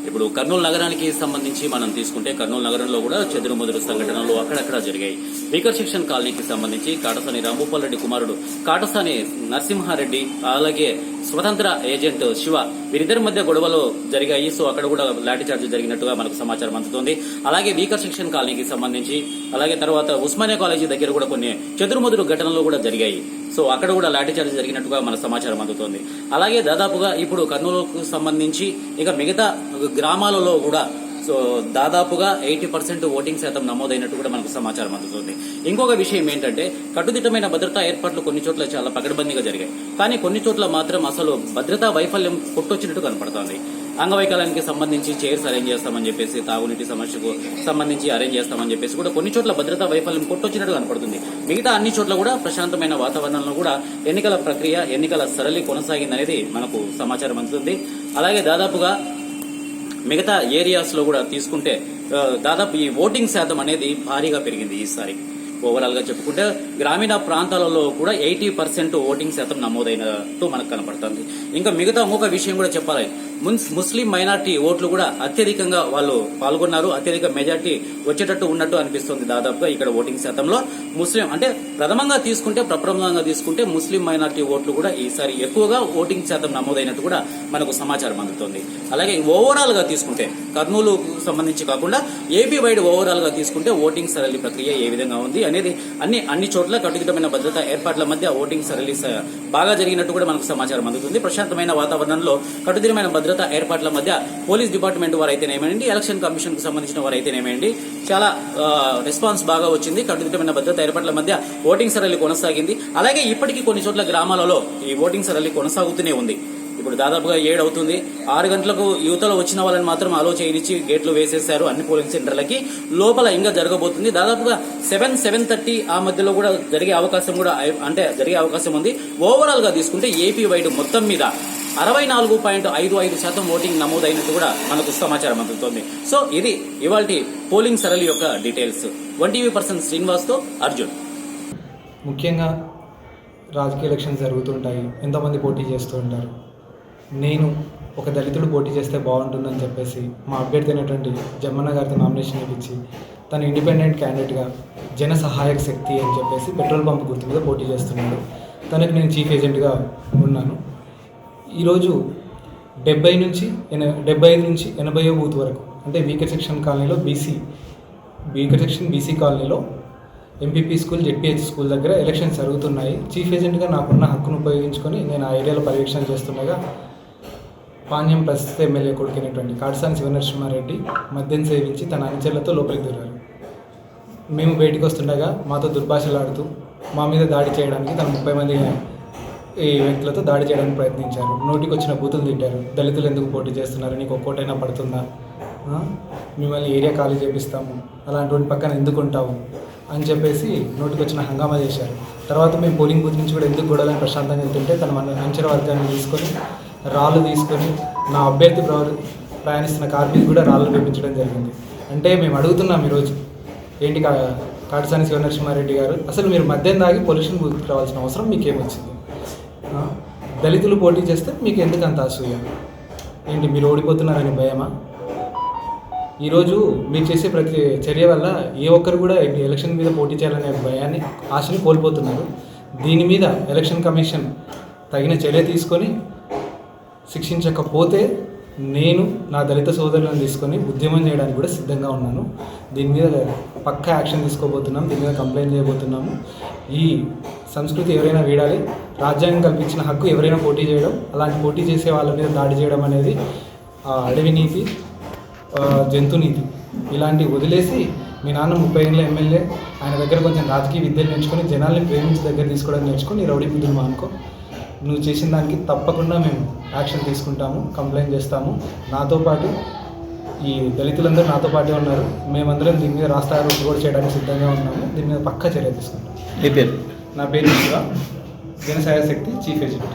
ఇప్పుడు కర్నూలు నగరానికి సంబంధించి మనం తీసుకుంటే కర్నూలు నగరంలో కూడా చెదురుమదురు సంఘటనలు అక్కడక్కడ జరిగాయి. వీకర్ సెక్షన్ కాలనీకి సంబంధించి కాటసాని రాంభూపాల్ రెడ్డి కుమారుడు కాటసాని నరసింహారెడ్డి, అలాగే స్వతంత్ర ఏజెంట్ శివ, వీరిద్దరి మధ్య గొడవలు జరిగాయి. సో అక్కడ కూడా లాఠీ చార్జ్ జరిగినట్టుగా మనకు సమాచారం అందుతోంది. అలాగే వీకర్ సెక్షన్ కాలనీకి సంబంధించి, అలాగే తర్వాత ఉస్మానియా కాలేజీ దగ్గర కూడా కొన్ని చెదురుమదురు ఘటనలు కూడా జరిగాయి. సో అక్కడ కూడా లాఠీ చార్జ్ జరిగినట్టుగా మన సమాచారం అందుతోంది. అలాగే దాదాపుగా ఇప్పుడు కర్నూలుకు సంబంధించి ఇక మిగతా గ్రామాలలో కూడా సో దాదాపుగా 80% ఓటింగ్ శాతం నమోదైనట్టు కూడా మనకు సమాచారం అందుతుంది. ఇంకొక విషయం ఏంటంటే కట్టుదిట్టమైన భద్రతా ఏర్పాట్లు కొన్ని చోట్ల చాలా పకడ్బందీగా జరిగాయి. కానీ కొన్ని చోట్ల మాత్రం అసలు భద్రతా వైఫల్యం కొట్టొచ్చినట్టు కనపడుతోంది. అంగవైకల్యానికి సంబంధించి చైర్స్ అరేంజ్ చేస్తామని చెప్పేసి, తాగునీటి సమస్యకు సంబంధించి అరేంజ్ చేస్తామని చెప్పేసి కూడా కొన్ని చోట్ల భద్రతా వైఫల్యం కొట్టొచ్చినట్టు కనపడుతుంది. మిగతా అన్ని చోట్ల కూడా ప్రశాంతమైన వాతావరణంలో కూడా ఎన్నికల ప్రక్రియ, ఎన్నికల సరళి కొనసాగిందనేది మనకు సమాచారం అందుతుంది. అలాగే దాదాపుగా మిగతా ఏరియాస్ లో కూడా తీసుకుంటే దాదాపు ఈ ఓటింగ్ శాతం అనేది భారీగా పెరిగింది ఈసారి. ఓవరాల్ గా చెప్పుకుంటే గ్రామీణ ప్రాంతాలలో కూడా 80% ఓటింగ్ శాతం నమోదైనట్టు మనకు కనపడుతుంది. ఇంకా మిగతా ఇంకొక విషయం కూడా చెప్పాలి, ముస్లిం మైనార్టీ ఓట్లు కూడా అత్యధికంగా వాళ్ళు పాల్గొన్నారు. అత్యధిక మెజార్టీ వచ్చేటట్టు ఉన్నట్టు అనిపిస్తుంది. దాదాపుగా ఇక్కడ ఓటింగ్ శాతంలో ముస్లిం అంటే ప్రప్రథమంగా తీసుకుంటే ముస్లిం మైనార్టీ ఓట్లు కూడా ఈసారి ఎక్కువగా ఓటింగ్ శాతం నమోదైనట్టు కూడా మనకు సమాచారం అందుతుంది. అలాగే ఓవరాల్ గా తీసుకుంటే కర్నూలు సంబంధించి కాకుండా ఏపీ వైడ్ ఓవరాల్ గా తీసుకుంటే ఓటింగ్ సరళి ప్రక్రియ ఏ విధంగా ఉంది అనేది అన్ని చోట్ల కట్టుదిట్టమైన భద్రతా ఏర్పాట్ల మధ్య ఓటింగ్ సరళి బాగా జరిగినట్టు కూడా మనకు సమాచారం అందుతుంది. ప్రశాంతమైన వాతావరణంలో కట్టుదిట్టమైన భద్రతా ఏర్పాట్ల మధ్య పోలీస్ డిపార్ట్మెంట్ వారైతేనేమండి, ఎలక్షన్ కమిషన్ కు సంబంధించిన వారైతేనేమండి చాలా రెస్పాన్స్ బాగా వచ్చింది. కట్టుదిట్టమైన భద్రతా ఏర్పాట్ల మధ్య ఓటింగ్ సరళి కొనసాగింది. అలాగే ఇప్పటికీ కొన్ని చోట్ల గ్రామాలలో ఈ ఓటింగ్ సరళి కొనసాగుతూనే ఉంది. ఇప్పుడు దాదాపుగా 7 అవుతుంది. 6 గంటలకు యువతలో వచ్చిన వాళ్ళని మాత్రం అలో చేయనిచ్చి గేట్లు వేసేశారు అన్ని పోలింగ్ సెంటర్లకి. లోపల ఇంకా జరగబోతుంది. దాదాపుగా 7-7:30 ఆ మధ్యలో కూడా జరిగే అవకాశం ఉంది. ఓవరాల్ గా తీసుకుంటే ఏపీ వైడ్ మొత్తం మీద 64.55% ఓటింగ్ నమోదైనట్టు కూడా మనకు సమాచారం అందుతోంది. సో ఇది ఇవాల్టి పోలింగ్ సరళి యొక్క డీటెయిల్స్. 1TV పర్సన్ శ్రీనివాస్ తో అర్జున్. ముఖ్యంగా రాజకీయ ఎలక్షన్స్ జరుగుతుంటాయి, ఎంతోమంది పోటీ చేస్తూ ఉంటారు. నేను ఒక దళితుడు పోటీ చేస్తే బాగుంటుందని చెప్పేసి మా అభ్యర్థి అయినటువంటి జమ్మన్న గారితో నామినేషన్ ఇప్పించి తను ఇండిపెండెంట్ క్యాండిడేట్గా జన సహాయక శక్తి అని చెప్పేసి పెట్రోల్ పంప్ గుర్తు మీద పోటీ చేస్తున్నాడు. తనకు నేను చీఫ్ ఏజెంట్గా ఉన్నాను. ఈరోజు 75 నుంచి 80 బూత్ వరకు అంటే వీకర్ సెక్షన్ కాలనీలో బీసీ కాలనీలో ఎంపీపీ స్కూల్, జెడ్పీహెచ్ స్కూల్ దగ్గర ఎలక్షన్స్ జరుగుతున్నాయి. చీఫ్ ఏజెంట్గా నాకున్న హక్కును ఉపయోగించుకొని నేను ఆ ఏరియాలో పర్యవేక్షణ చేస్తుండగా పాణ్యం ప్రస్తుత ఎమ్మెల్యే కొడుకునేటువంటి కాటసాని శివనరసింహారెడ్డి మద్యం సేవించి తన అనుచరులతో లోపలికి దూరారు. మేము బయటకు వస్తుండగా మాతో దుర్భాషలాడుతూ మా మీద దాడి చేయడానికి తన 30 మంది ఈ వ్యక్తులతో దాడి చేయడానికి ప్రయత్నించారు. నోటికి వచ్చిన బూతులు తిట్టారు. దళితులు ఎందుకు పోటీ చేస్తున్నారు, నీకు ఒక్కోటైనా పడుతుందా, మిమ్మల్ని ఏరియా ఖాళీ చేపిస్తాము, అలాంటి పక్కన ఎందుకు ఉంటావు అని చెప్పేసి నోటికి వచ్చిన హంగామా చేశారు. తర్వాత మేము పోలింగ్ బూత్ నుంచి కూడా ఎందుకు గొడవలని ప్రశాంతంగా వెళ్తుంటే తన అంచనా వర్గాన్ని తీసుకొని రాళ్ళు తీసుకొని నా అభ్యర్థి ప్రయాణిస్తున్న కార్ మీద కూడా రాళ్ళు వేపించడం జరిగింది. అంటే మేము అడుగుతున్నాం ఈరోజు, ఏంటి కాటసాని శివనరసింహారెడ్డి గారు, అసలు మీరు మద్యం దాగి పొల్యూషన్ బూత్కి రావాల్సిన అవసరం మీకేమొచ్చింది? దళితులు పోటీ చేస్తే మీకు ఎందుకు అంత అసూయ? ఏంటి మీరు ఓడిపోతున్నారని భయమా? ఈరోజు మీరు చేసే ప్రతి చర్య వల్ల ఏ ఒక్కరు కూడా ఎలక్షన్ మీద పోటీ చేయాలనే భయాన్ని, ఆశని కోల్పోతున్నారు. దీని మీద ఎలక్షన్ కమిషన్ తగిన చర్య తీసుకొని శిక్షించకపోతే నేను నా దళిత సోదరులను తీసుకొని ఉద్యమం చేయడానికి కూడా సిద్ధంగా ఉన్నాను. దీని మీద పక్కా యాక్షన్ తీసుకోబోతున్నాం. దీని మీద కంప్లైంట్ చేయబోతున్నాము. ఈ సంస్కృతి ఎవరైనా వీడాలి. రాజ్యాంగం కల్పించిన హక్కు ఎవరైనా పోటీ చేయడం, అలాంటి పోటీ చేసే వాళ్ళ మీద దాడి చేయడం అనేది అడవి నీతి, జంతు నీతి ఇలాంటివి వదిలేసి మీ నాన్న 30 ఏళ్ళ ఎమ్మెల్యే, ఆయన దగ్గర కొంచెం రాజకీయ విద్యలు నేర్చుకొని జనాల్ని ప్రేమించి దగ్గర తీసుకోవడం నేర్చుకొని రౌడీ బుద్ధులు మానుకో. నువ్వు చేసిన దానికి తప్పకుండా మేము యాక్షన్ తీసుకుంటాము, కంప్లైంట్ చేస్తాము. నాతో పాటు ఈ దళితులందరూ నాతో పాటే ఉన్నారు. మేమందరం దీని మీద రాష్ట్ర రోడ్డు కూడా చేయడానికి సిద్ధంగా ఉన్నాము. దీని మీద పక్కా చర్య తీసుకుంటాం. మీ పేరు? నా పేరు శివ, జనసహాయ శక్తి చీఫ్ ఏజెంట్.